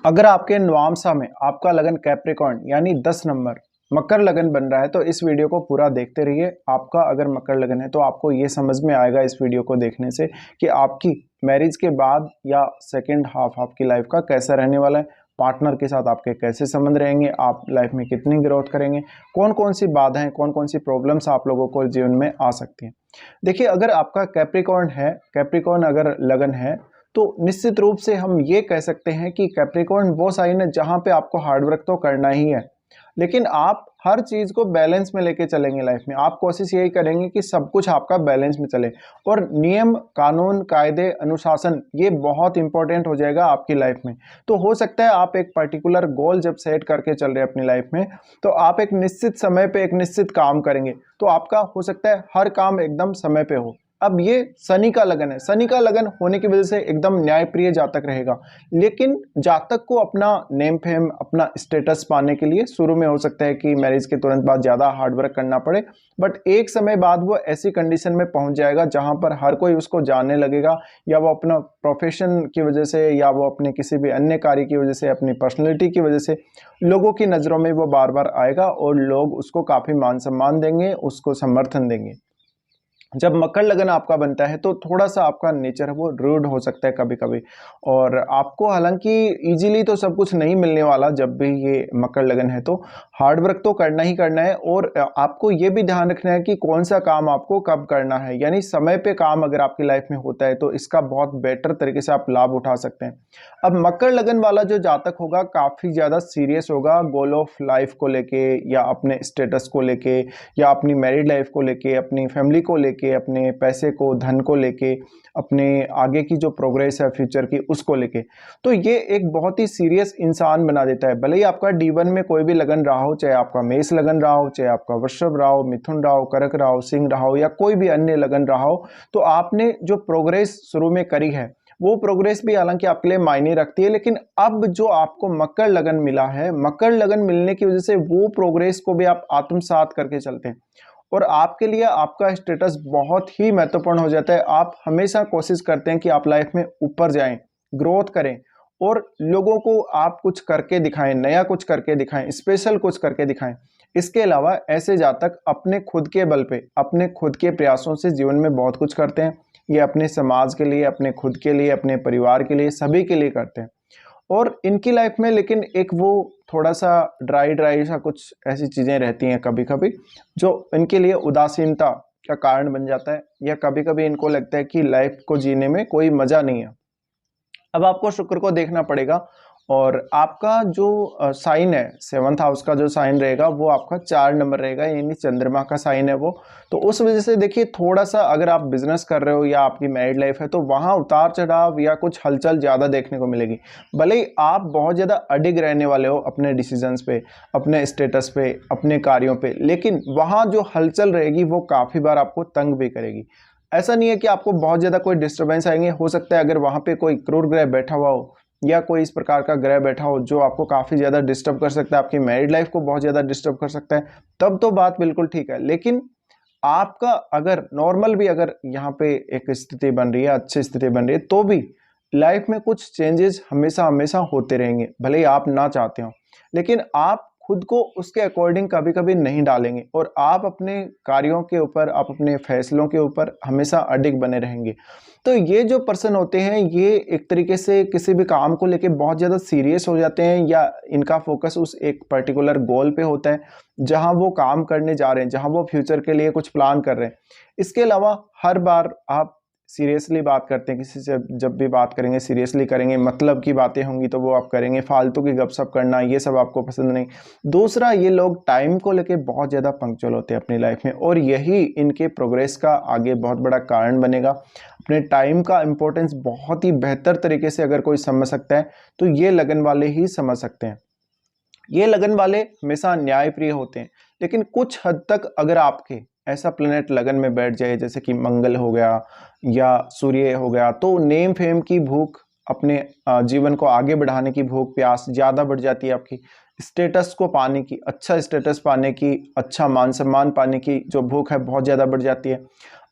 अगर आपके नवांशा में आपका लगन कैप्रिकॉर्न यानी 10 नंबर मकर लगन बन रहा है तो इस वीडियो को पूरा देखते रहिए। आपका अगर मकर लगन है तो आपको ये समझ में आएगा इस वीडियो को देखने से कि आपकी मैरिज के बाद या सेकंड हाफ आपकी लाइफ का कैसा रहने वाला है, पार्टनर के साथ आपके कैसे संबंध रहेंगे, आप लाइफ में कितनी ग्रोथ करेंगे, कौन कौन सी बाधाएं, कौन कौन सी प्रॉब्लम्स आप लोगों को जीवन में आ सकती हैं। देखिए, अगर आपका कैप्रिकॉर्न है, कैप्रिकॉर्न अगर लगन है तो निश्चित रूप से हम ये कह सकते हैं कि कैप्रिकॉर्न वो साइन है जहां पे आपको हार्डवर्क तो करना ही है, लेकिन आप हर चीज को बैलेंस में लेके चलेंगे। लाइफ में आप कोशिश यही करेंगे कि सब कुछ आपका बैलेंस में चले, और नियम कानून कायदे अनुशासन ये बहुत इंपॉर्टेंट हो जाएगा आपकी लाइफ में। तो हो सकता है आप एक पर्टिकुलर गोल जब सेट करके चल रहे हैं अपनी लाइफ में, तो आप एक निश्चित समय पे एक निश्चित काम करेंगे, तो आपका हो सकता है हर काम एकदम समय पे हो। अब ये शनि का लगन है, शनि का लगन होने की वजह से एकदम न्यायप्रिय जातक रहेगा, लेकिन जातक को अपना नेम फेम, अपना स्टेटस पाने के लिए शुरू में हो सकता है कि मैरिज के तुरंत बाद ज़्यादा हार्डवर्क करना पड़े, बट एक समय बाद वो ऐसी कंडीशन में पहुंच जाएगा जहां पर हर कोई उसको जानने लगेगा, या वो अपना प्रोफेशन की वजह से, या वो अपने किसी भी अन्य कार्य की वजह से, अपनी पर्सनैलिटी की वजह से लोगों की नज़रों में वो बार बार आएगा और लोग उसको काफ़ी मान सम्मान देंगे, उसको समर्थन देंगे। जब मकर लगन आपका बनता है तो थोड़ा सा आपका नेचर है वो रूड हो सकता है कभी कभी, और आपको हालांकि इजीली तो सब कुछ नहीं मिलने वाला। जब भी ये मकर लगन है तो हार्ड वर्क तो करना ही करना है, और आपको ये भी ध्यान रखना है कि कौन सा काम आपको कब करना है, यानी समय पे काम अगर आपकी लाइफ में होता है तो इसका बहुत बेटर तरीके से आप लाभ उठा सकते हैं। अब मकर लगन वाला जो जातक होगा काफ़ी ज़्यादा सीरियस होगा गोल ऑफ लाइफ को लेके, या अपने स्टेटस को लेके, या अपनी मैरिड लाइफ को लेके, अपनी फैमिली को लेके, अपने पैसे को, धन को लेके, अपने आगे की जो प्रोग्रेस है फ्यूचर की उसको लेके। तो ये एक बहुत ही सीरियस इंसान बना देता है। भले ही आपका D1 में कोई भी लगन रहा हो, चाहे आपका मेष लगन रहा हो, चाहे आपका वृषभ रहा हो, मिथुन रहा हो, कर्क रहा हो, सिंह रहा हो, या कोई भी अन्य लगन रहा हो, तो आपने जो प्रोग्रेस शुरू में करी है वो प्रोग्रेस भी हालांकि आपके लिए मायने रखती है, लेकिन अब जो आपको मकर लगन मिला है, मकर लगन मिलने की वजह से वो प्रोग्रेस को भी आप आत्मसात करके चलते हैं, और आपके लिए आपका स्टेटस बहुत ही महत्वपूर्ण हो जाता है। आप हमेशा कोशिश करते हैं कि आप लाइफ में ऊपर जाएं, ग्रोथ करें, और लोगों को आप कुछ करके दिखाएं, नया कुछ करके दिखाएं, स्पेशल कुछ करके दिखाएं। इसके अलावा ऐसे जातक अपने खुद के बल पे, अपने खुद के प्रयासों से जीवन में बहुत कुछ करते हैं। ये अपने समाज के लिए, अपने खुद के लिए, अपने परिवार के लिए, सभी के लिए करते हैं। और इनकी लाइफ में लेकिन एक वो थोड़ा सा ड्राई ड्राई सा कुछ ऐसी चीज़ें रहती हैं कभी कभी, जो इनके लिए उदासीनता का कारण बन जाता है, या कभी कभी इनको लगता है कि लाइफ को जीने में कोई मज़ा नहीं है। अब आपको शुक्र को देखना पड़ेगा, और आपका जो साइन है, 7th हाउस का जो साइन रहेगा वो आपका 4 नंबर रहेगा, यानी चंद्रमा का साइन है वो। तो उस वजह से देखिए, थोड़ा सा अगर आप बिजनेस कर रहे हो या आपकी मैरिड लाइफ है तो वहाँ उतार चढ़ाव या कुछ हलचल ज़्यादा देखने को मिलेगी। भले ही आप बहुत ज़्यादा अडिग रहने वाले हो अपने डिसीजंस पे, अपने स्टेटस पे, अपने कार्यों पे, लेकिन वहाँ जो हलचल रहेगी वो काफ़ी बार आपको तंग भी करेगी। ऐसा नहीं है कि आपको बहुत ज़्यादा कोई डिस्टर्बेंस आएंगे। हो सकता है अगर वहाँ पे कोई क्रूर ग्रह बैठा हुआ हो, या कोई इस प्रकार का ग्रह बैठा हो जो आपको काफ़ी ज़्यादा डिस्टर्ब कर सकता है, आपकी मैरिड लाइफ को बहुत ज़्यादा डिस्टर्ब कर सकता है, तब तो बात बिल्कुल ठीक है। लेकिन आपका अगर नॉर्मल भी अगर यहाँ पे एक स्थिति बन रही है, अच्छी स्थिति बन रही है, तो भी लाइफ में कुछ चेंजेस हमेशा हमेशा होते रहेंगे, भले ही आप ना चाहते हो। लेकिन आप खुद को उसके अकॉर्डिंग कभी कभी नहीं डालेंगे, और आप अपने कार्यों के ऊपर, आप अपने फैसलों के ऊपर हमेशा अडिग बने रहेंगे। तो ये जो पर्सन होते हैं, ये एक तरीके से किसी भी काम को लेके बहुत ज़्यादा सीरियस हो जाते हैं, या इनका फोकस उस एक पर्टिकुलर गोल पे होता है जहां वो काम करने जा रहे हैं, जहां वो फ्यूचर के लिए कुछ प्लान कर रहे हैं। इसके अलावा हर बार आप सीरियसली बात करते हैं किसी से, जब भी बात करेंगे सीरियसली करेंगे, मतलब की बातें होंगी तो वो आप करेंगे, फालतू की गपशप करना ये सब आपको पसंद नहीं। दूसरा, ये लोग टाइम को लेके बहुत ज़्यादा पंक्चुअल होते हैं अपनी लाइफ में, और यही इनके प्रोग्रेस का आगे बहुत बड़ा कारण बनेगा। अपने टाइम का इंपॉर्टेंस बहुत ही बेहतर तरीके से अगर कोई समझ सकता है तो ये लगन वाले ही समझ सकते हैं। ये लगन वाले हमेशा न्यायप्रिय होते हैं, लेकिन कुछ हद तक अगर आपके ऐसा प्लेनेट लगन में बैठ जाए, जैसे कि मंगल हो गया या सूर्य हो गया, तो नेम फेम की भूख, अपने जीवन को आगे बढ़ाने की भूख प्यास ज़्यादा बढ़ जाती है आपकी। स्टेटस को पाने की, अच्छा स्टेटस पाने की, अच्छा मान सम्मान पाने की जो भूख है बहुत ज़्यादा बढ़ जाती है।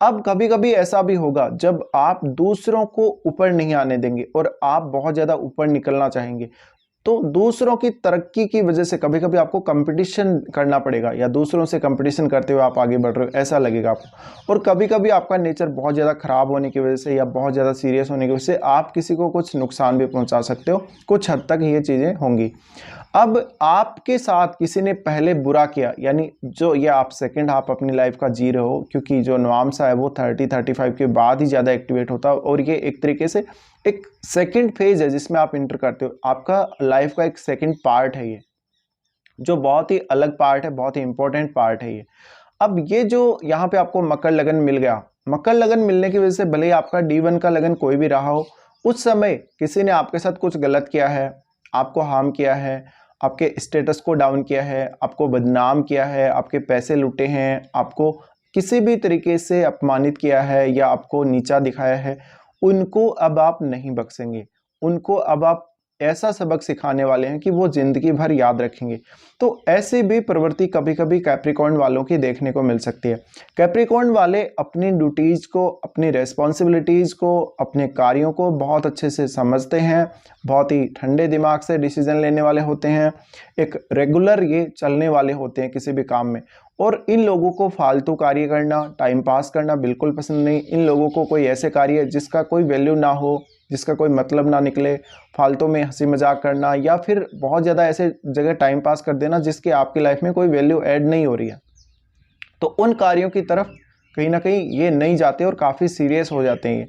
अब कभी कभी ऐसा भी होगा जब आप दूसरों को ऊपर नहीं आने देंगे और आप बहुत ज़्यादा ऊपर निकलना चाहेंगे, तो दूसरों की तरक्की की वजह से कभी कभी आपको कंपटीशन करना पड़ेगा, या दूसरों से कंपटीशन करते हुए आप आगे बढ़ रहे हो ऐसा लगेगा आपको। और कभी कभी आपका नेचर बहुत ज़्यादा ख़राब होने की वजह से या बहुत ज़्यादा सीरियस होने की वजह से आप किसी को कुछ नुकसान भी पहुंचा सकते हो, कुछ हद तक ये चीज़ें होंगी। अब आपके साथ किसी ने पहले बुरा किया, यानी जो ये आप सेकंड हाफ अपनी लाइफ का जी रहे हो, क्योंकि जो नवामसा है वो 30-35 के बाद ही ज़्यादा एक्टिवेट होता है, और ये एक तरीके से एक सेकंड फेज है जिसमें आप इंटर करते हो। आपका लाइफ का एक सेकंड पार्ट है ये, जो बहुत ही अलग पार्ट है, बहुत ही इंपॉर्टेंट पार्ट है ये। अब ये जो यहाँ पे आपको मकर लगन मिल गया, मकर लगन मिलने की वजह से भले ही आपका D1 का लगन कोई भी रहा हो, उस समय किसी ने आपके साथ कुछ गलत किया है, आपको हार्म किया है, आपके स्टेटस को डाउन किया है, आपको बदनाम किया है, आपके पैसे लूटे हैं, आपको किसी भी तरीके से अपमानित किया है या आपको नीचा दिखाया है, उनको अब आप नहीं बख्शेंगे। उनको अब आप ऐसा सबक सिखाने वाले हैं कि वो जिंदगी भर याद रखेंगे। तो ऐसी भी प्रवृत्ति कभी कभी कैप्रिकॉर्न वालों की देखने को मिल सकती है। कैप्रिकॉर्न वाले अपनी ड्यूटीज़ को, अपनी रेस्पॉन्सिबिलिटीज़ को, अपने कार्यों को बहुत अच्छे से समझते हैं, बहुत ही ठंडे दिमाग से डिसीजन लेने वाले होते हैं, एक रेगुलर ये चलने वाले होते हैं किसी भी काम में। और इन लोगों को फालतू कार्य करना, टाइम पास करना बिल्कुल पसंद नहीं। इन लोगों को कोई ऐसे कार्य जिसका कोई वैल्यू ना हो, जिसका कोई मतलब ना निकले, फालतू में हंसी मजाक करना, या फिर बहुत ज़्यादा ऐसे जगह टाइम पास कर देना जिसकी आपकी लाइफ में कोई वैल्यू ऐड नहीं हो रही है, तो उन कार्यों की तरफ कहीं ना कहीं ये नहीं जाते और काफ़ी सीरियस हो जाते हैं।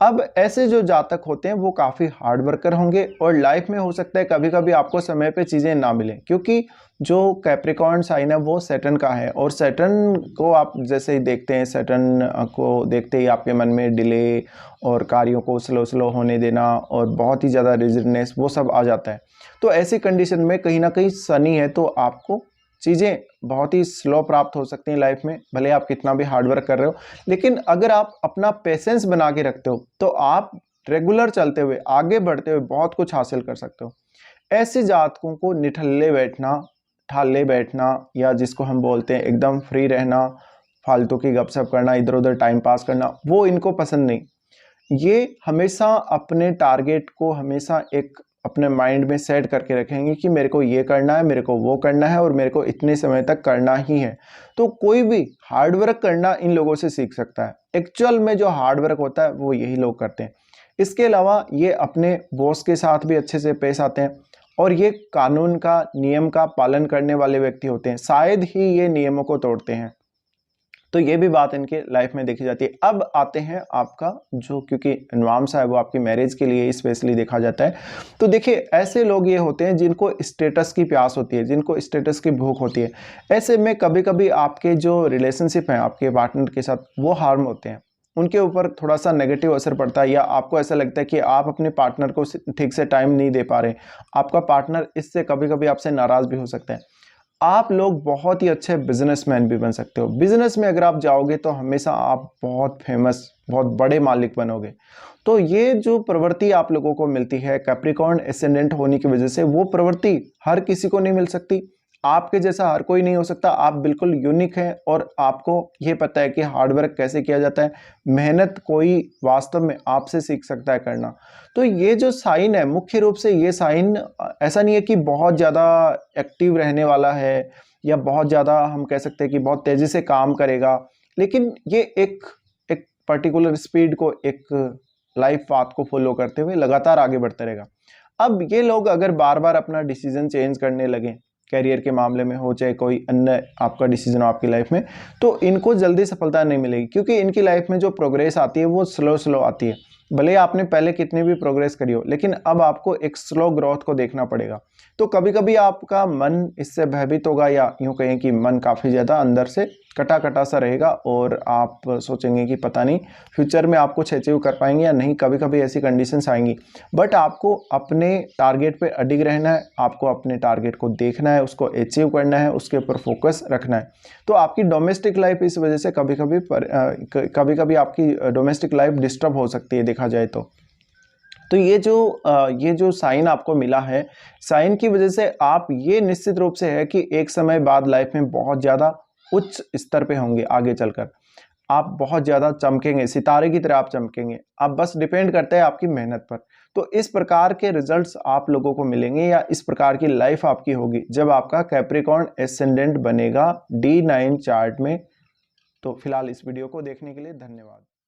अब ऐसे जो जातक होते हैं वो काफ़ी हार्ड वर्कर होंगे, और लाइफ में हो सकता है कभी कभी आपको समय पे चीज़ें ना मिलें, क्योंकि जो कैप्रिकॉर्न साइन है वो सैटर्न का है, और सैटर्न को आप जैसे ही देखते हैं, सैटर्न को देखते ही आपके मन में डिले और कार्यों को स्लो होने देना और बहुत ही ज़्यादा रिजिडनेस वो सब आ जाता है। तो ऐसी कंडीशन में कहीं ना कहीं शनि है, तो आपको चीज़ें बहुत ही स्लो प्राप्त हो सकती हैं लाइफ में, भले आप कितना भी हार्डवर्क कर रहे हो। लेकिन अगर आप अपना पेशेंस बना के रखते हो तो आप रेगुलर चलते हुए, आगे बढ़ते हुए बहुत कुछ हासिल कर सकते हो। ऐसे जातकों को निठल्ले बैठना, ठाले बैठना, या जिसको हम बोलते हैं एकदम फ्री रहना, फालतू की गपशप करना, इधर उधर टाइम पास करना, वो इनको पसंद नहीं। ये हमेशा अपने टारगेट को हमेशा एक अपने माइंड में सेट करके रखेंगे कि मेरे को ये करना है, मेरे को वो करना है, और मेरे को इतने समय तक करना ही है। तो कोई भी हार्ड वर्क करना इन लोगों से सीख सकता है। एक्चुअल में जो हार्ड वर्क होता है वो यही लोग करते हैं। इसके अलावा ये अपने बॉस के साथ भी अच्छे से पेश आते हैं, और ये कानून का, नियम का पालन करने वाले व्यक्ति होते हैं। शायद ही ये नियमों को तोड़ते हैं। तो ये भी बात इनके लाइफ में देखी जाती है। अब आते हैं आपका जो, क्योंकि नवामसा है वो आपकी मैरिज के लिए स्पेशली देखा जाता है। तो देखिए ऐसे लोग ये होते हैं जिनको स्टेटस की प्यास होती है, जिनको स्टेटस की भूख होती है। ऐसे में कभी कभी आपके जो रिलेशनशिप हैं आपके पार्टनर के साथ वो हार्म होते हैं, उनके ऊपर थोड़ा सा नेगेटिव असर पड़ता है, या आपको ऐसा लगता है कि आप अपने पार्टनर को ठीक से टाइम नहीं दे पा रहे। आपका पार्टनर इससे कभी कभी आपसे नाराज़ भी हो सकता है। आप लोग बहुत ही अच्छे बिजनेसमैन भी बन सकते हो। बिजनेस में अगर आप जाओगे तो हमेशा आप बहुत फेमस, बहुत बड़े मालिक बनोगे। तो ये जो प्रवृत्ति आप लोगों को मिलती है कैप्रिकॉर्न एसेंडेंट होने की वजह से, वो प्रवृत्ति हर किसी को नहीं मिल सकती। आपके जैसा हर कोई नहीं हो सकता। आप बिल्कुल यूनिक हैं, और आपको ये पता है कि हार्डवर्क कैसे किया जाता है। मेहनत कोई वास्तव में आपसे सीख सकता है करना। तो ये जो साइन है, मुख्य रूप से ये साइन ऐसा नहीं है कि बहुत ज़्यादा एक्टिव रहने वाला है, या बहुत ज़्यादा हम कह सकते हैं कि बहुत तेज़ी से काम करेगा, लेकिन ये एक एक पर्टिकुलर स्पीड को, एक लाइफ पाथ को फॉलो करते हुए लगातार आगे बढ़ते रहेगा। अब ये लोग अगर बार बार अपना डिसीजन चेंज करने लगें, कैरियर के मामले में हो चाहे कोई अन्य आपका डिसीजन हो आपकी लाइफ में, तो इनको जल्दी सफलता नहीं मिलेगी, क्योंकि इनकी लाइफ में जो प्रोग्रेस आती है वो स्लो आती है। भले आपने पहले कितनी भी प्रोग्रेस करी हो, लेकिन अब आपको एक स्लो ग्रोथ को देखना पड़ेगा। तो कभी कभी आपका मन इससे भयभीत होगा, या यूँ कहें कि मन काफ़ी ज़्यादा अंदर से कटा कटा सा रहेगा, और आप सोचेंगे कि पता नहीं फ्यूचर में आप कुछ अचीव कर पाएंगे या नहीं। कभी कभी ऐसी कंडीशंस आएंगी, बट आपको अपने टारगेट पे अडिग रहना है। आपको अपने टारगेट को देखना है, उसको अचीव करना है, उसके ऊपर फोकस रखना है। तो आपकी डोमेस्टिक लाइफ इस वजह से कभी कभी आपकी डोमेस्टिक लाइफ डिस्टर्ब हो सकती है देखा जाए तो ये जो साइन आपको मिला है, साइन की वजह से आप ये निश्चित रूप से है कि एक समय बाद लाइफ में बहुत ज़्यादा उच्च स्तर पे होंगे। आगे चलकर आप बहुत ज़्यादा चमकेंगे, सितारे की तरह आप चमकेंगे। आप बस डिपेंड करते हैं आपकी मेहनत पर। तो इस प्रकार के रिजल्ट्स आप लोगों को मिलेंगे या इस प्रकार की लाइफ आपकी होगी जब आपका कैप्रिकॉर्न एसेंडेंट बनेगा D9 चार्ट में। तो फिलहाल इस वीडियो को देखने के लिए धन्यवाद।